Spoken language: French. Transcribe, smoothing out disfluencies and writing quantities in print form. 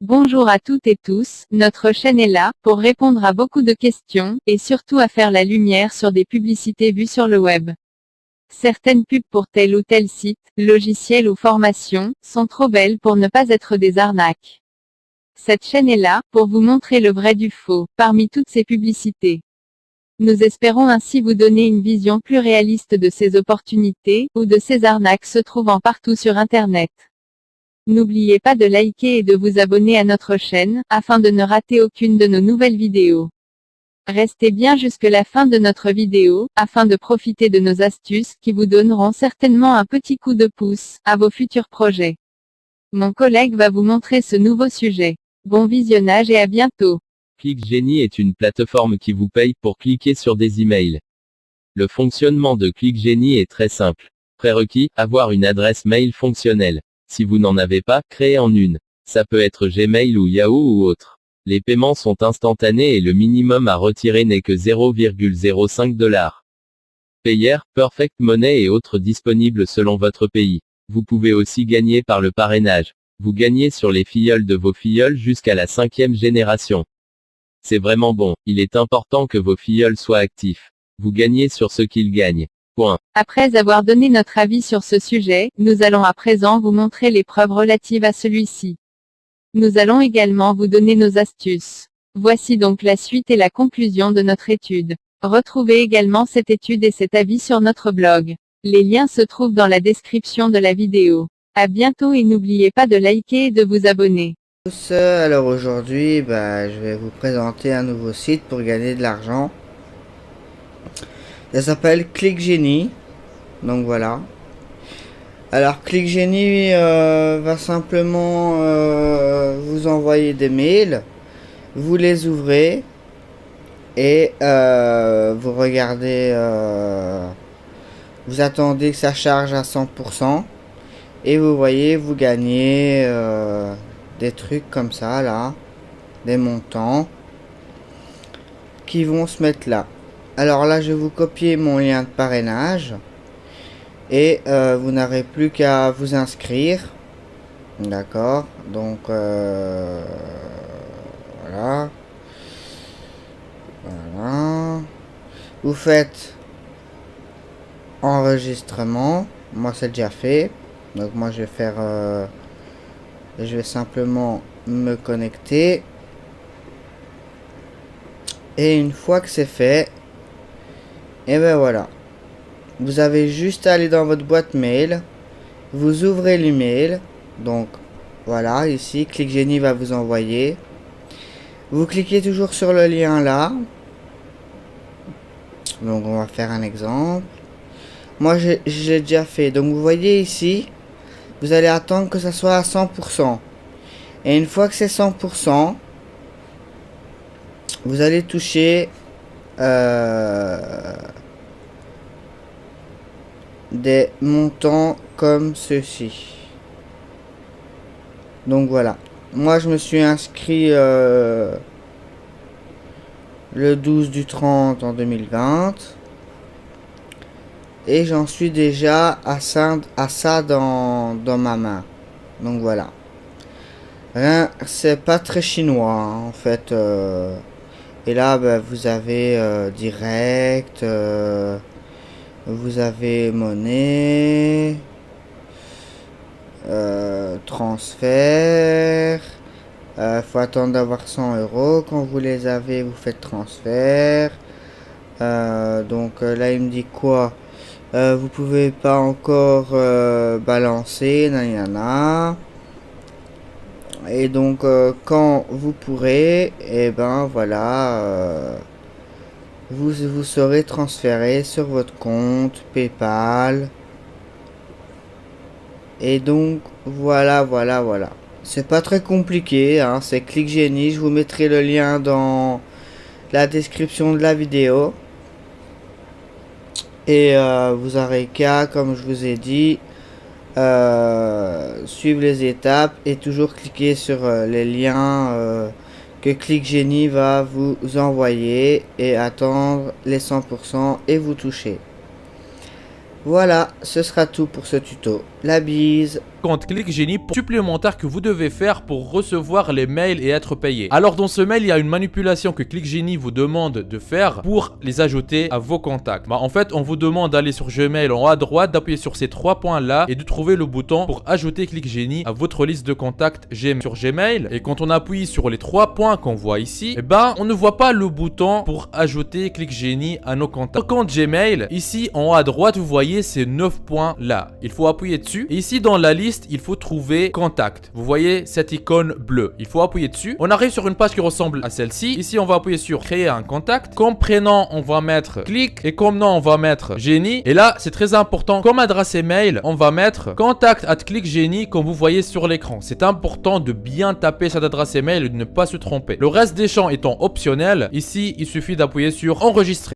Bonjour à toutes et tous, notre chaîne est là, pour répondre à beaucoup de questions, et surtout à faire la lumière sur des publicités vues sur le web. Certaines pubs pour tel ou tel site, logiciel ou formation, sont trop belles pour ne pas être des arnaques. Cette chaîne est là, pour vous montrer le vrai du faux, parmi toutes ces publicités. Nous espérons ainsi vous donner une vision plus réaliste de ces opportunités, ou de ces arnaques se trouvant partout sur Internet. N'oubliez pas de liker et de vous abonner à notre chaîne, afin de ne rater aucune de nos nouvelles vidéos. Restez bien jusqu'à la fin de notre vidéo, afin de profiter de nos astuces, qui vous donneront certainement un petit coup de pouce, à vos futurs projets. Mon collègue va vous montrer ce nouveau sujet. Bon visionnage et à bientôt. ClickGenie est une plateforme qui vous paye pour cliquer sur des emails. Le fonctionnement de ClickGenie est très simple. Prérequis, avoir une adresse mail fonctionnelle. Si vous n'en avez pas, créez en une. Ça peut être Gmail ou Yahoo ou autre. Les paiements sont instantanés et le minimum à retirer n'est que 0,05 $. Payer, Perfect Money et autres disponibles selon votre pays. Vous pouvez aussi gagner par le parrainage. Vous gagnez sur les filleuls de vos filleuls jusqu'à la 5e génération. C'est vraiment bon, il est important que vos filleuls soient actifs. Vous gagnez sur ce qu'ils gagnent. Point. Après avoir donné notre avis sur ce sujet, nous allons à présent vous montrer les preuves relatives à celui-ci. Nous allons également vous donner nos astuces. Voici donc la suite et la conclusion de notre étude. Retrouvez également cette étude et cet avis sur notre blog. Les liens se trouvent dans la description de la vidéo. À bientôt et n'oubliez pas de liker et de vous abonner. Alors aujourd'hui, je vais vous présenter un nouveau site pour gagner de l'argent. Ça s'appelle ClickGenie. Donc voilà. Alors ClickGenie va simplement vous envoyer des mails. Vous les ouvrez et vous regardez. Vous attendez que ça charge à 100%. Et vous voyez, vous gagnez des trucs comme ça là, des montants qui vont se mettre là. Alors là, je vais vous copier mon lien de parrainage et vous n'aurez plus qu'à vous inscrire. D'accord, donc voilà. Vous faites enregistrement. Moi, c'est déjà fait. Donc moi, je vais faire je vais simplement me connecter. Et une fois que c'est fait, et ben voilà. Vous avez juste à aller dans votre boîte mail. Vous ouvrez l'email. Donc voilà, ici, ClickGenie va vous envoyer. Vous cliquez toujours sur le lien là. Donc on va faire un exemple. Moi j'ai déjà fait. Donc vous voyez ici, vous allez attendre que ça soit à 100%. Et une fois que c'est 100%, vous allez toucher des montants comme ceci. Donc voilà. Moi je me suis inscrit le 12/30 en 2020. Et j'en suis déjà à ça dans ma main. Donc voilà. Rien, c'est pas très chinois hein, en fait. Et là, vous avez direct. Vous avez monnaie. Transfert. Faut attendre d'avoir 100 €. Quand vous les avez, vous faites transfert. Donc là, il me dit quoi? Vous pouvez pas encore balancer, nanana. Et donc quand vous pourrez, et ben voilà, vous serez transféré sur votre compte PayPal. Et donc voilà. C'est pas très compliqué, hein, c'est ClickGenie. Je vous mettrai le lien dans la description de la vidéo. Et vous aurez qu'à, comme je vous ai dit, suivre les étapes et toujours cliquer sur les liens que ClickGenie va vous envoyer et attendre les 100% et vous toucher. Voilà, ce sera tout pour ce tuto. La bise. Compte ClickGenie supplémentaire que vous devez faire pour recevoir les mails et être payé. Alors dans ce mail, il y a une manipulation que ClickGenie vous demande de faire pour les ajouter à vos contacts. En fait, on vous demande d'aller sur Gmail en haut à droite, d'appuyer sur ces 3 points là et de trouver le bouton pour ajouter ClickGenie à votre liste de contacts Gmail sur Gmail. Et quand on appuie sur les 3 points qu'on voit ici, on ne voit pas le bouton pour ajouter ClickGenie à nos contacts. Au compte Gmail, ici en haut à droite, vous voyez ces 9 points là. Il faut appuyer dessus et ici dans la liste, il faut trouver contact. Vous voyez cette icône bleue. Il faut appuyer dessus. On arrive sur une page qui ressemble à celle-ci. Ici, on va appuyer sur créer un contact. Comme prénom, on va mettre click et comme nom, on va mettre Génie. Et là, c'est très important. Comme adresse email, on va mettre contact@clickgenie comme vous voyez sur l'écran. C'est important de bien taper cette adresse email et de ne pas se tromper. Le reste des champs étant optionnels, ici, il suffit d'appuyer sur enregistrer.